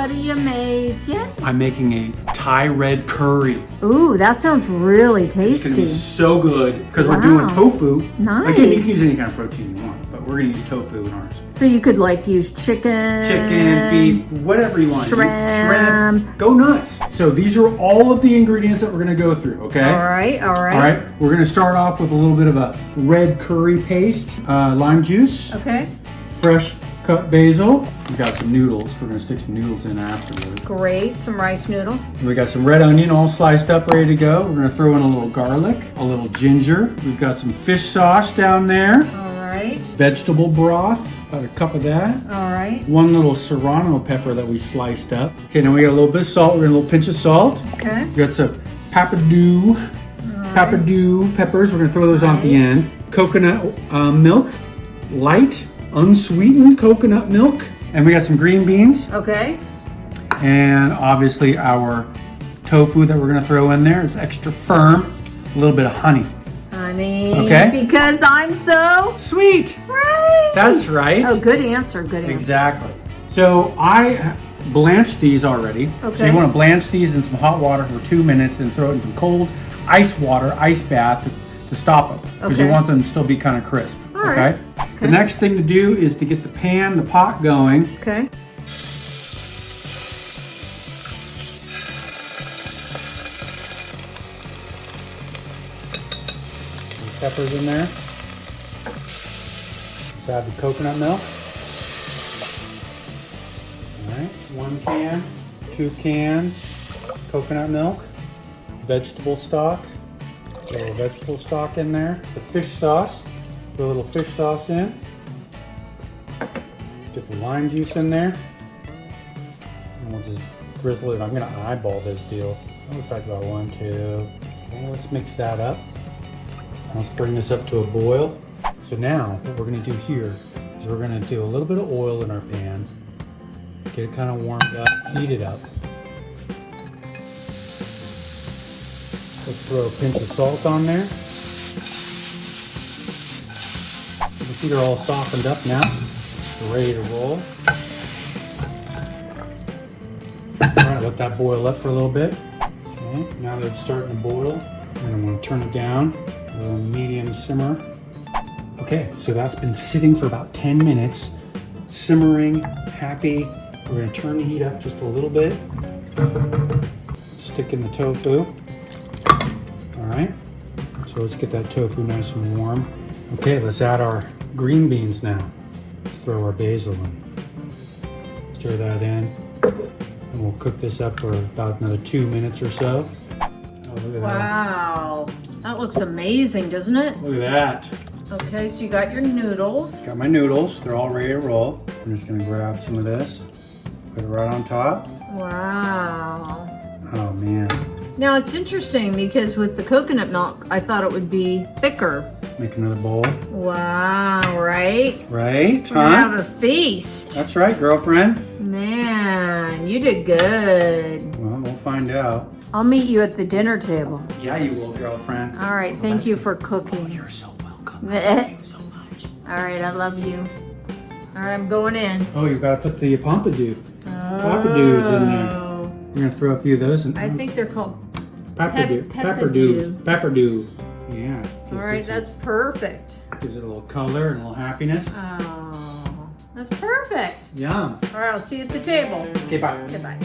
What are you making? I'm making a Thai red curry. Ooh, that sounds really It's gonna tasty. be so good because we're Wow. doing tofu. Nice. Again, you can use any kind of protein you want, but we're gonna use tofu in ours. So you could like use chicken, Beef, whatever you want. shrimp. Go nuts. So these are all of the ingredients that we're gonna go through, okay? All right, all right. All right, we're gonna start off with a little bit of a red curry paste, lime juice, Okay. fresh cut basil. We got some noodles. We're gonna stick some noodles in afterwards. Great. Some rice noodle. We got some red onion all sliced up, ready to go. We're gonna throw in a little garlic, a little ginger. We've got some fish sauce down there. All right. Vegetable broth, about a cup of that. All right. One little serrano pepper that we sliced up. Okay, now we got a little bit of salt. We're gonna a little pinch of salt. Okay. We got some PEPPADEW peppers. We're gonna throw those on at the Nice. end. Coconut milk, light, unsweetened coconut milk. And we got some green beans. Okay. And obviously our tofu that we're gonna throw in there is extra firm. A little bit of honey. Honey. Okay. Because I'm so Sweet. right. That's right. Oh, good answer. Good answer. Exactly. So I blanched these already. So Okay. you want to blanch these in some hot water for 2 minutes and throw it in some cold ice water, ice bath to stop them. Because you Okay. want them to still be kind of crisp. All right. The next thing to do is to get the pot going. Okay. Peppers in there. Let's add the coconut milk. All right, 1 can, 2 cans, coconut milk, vegetable stock, a little vegetable stock in there, the fish sauce, put a little fish sauce in, get the lime juice in there, and we'll just drizzle it. I'm gonna eyeball this deal. It looks like about 1, 2. Okay, let's mix that up. Let's bring this up to a boil. So now what we're gonna do here is we're gonna do a little bit of oil in our pan, get it kind of warmed up, heat it up. Let's throw a pinch of salt on there. You see they're all softened up now. We're ready to roll. All right, let that boil up for a little bit. Okay, now that it's starting to boil, and I'm gonna turn it down. A medium simmer. Okay, so that's been sitting for about 10 minutes, simmering, happy. We're gonna turn the heat up just a little bit. Stick in the tofu. All right, so let's get that tofu nice and warm. Okay, let's add our green beans now. Let's throw our basil in. Stir that in, and we'll cook this up for about another 2 minutes or so. Oh, look at that. Wow. That looks amazing, doesn't it? Look at that. Okay, so you got your noodles. Got my noodles, they're all ready to roll. I'm just gonna grab some of this, put it right on top. Wow. Oh man. Now it's interesting because with the coconut milk, I thought it would be thicker. Make another bowl. Wow, right? Right, We're gonna have huh? a feast. That's right, girlfriend. Man, you did good. Well, we'll find out. I'll meet you at the dinner table. Yeah, you will, girlfriend. All right, thank you for cooking. You're so welcome. Thank you so much. All right, I love you. All right, I'm going in. Oh, you gotta put the PEPPADEW. PEPPADEWs in there. We're gonna throw a few of those in. I think they're called PEPPADEW. PEPPADEW. Yeah. All right, that's perfect. Gives it a little color and a little happiness. Oh, that's perfect. Yum. All right, I'll see you at the table. Okay, bye. Goodbye.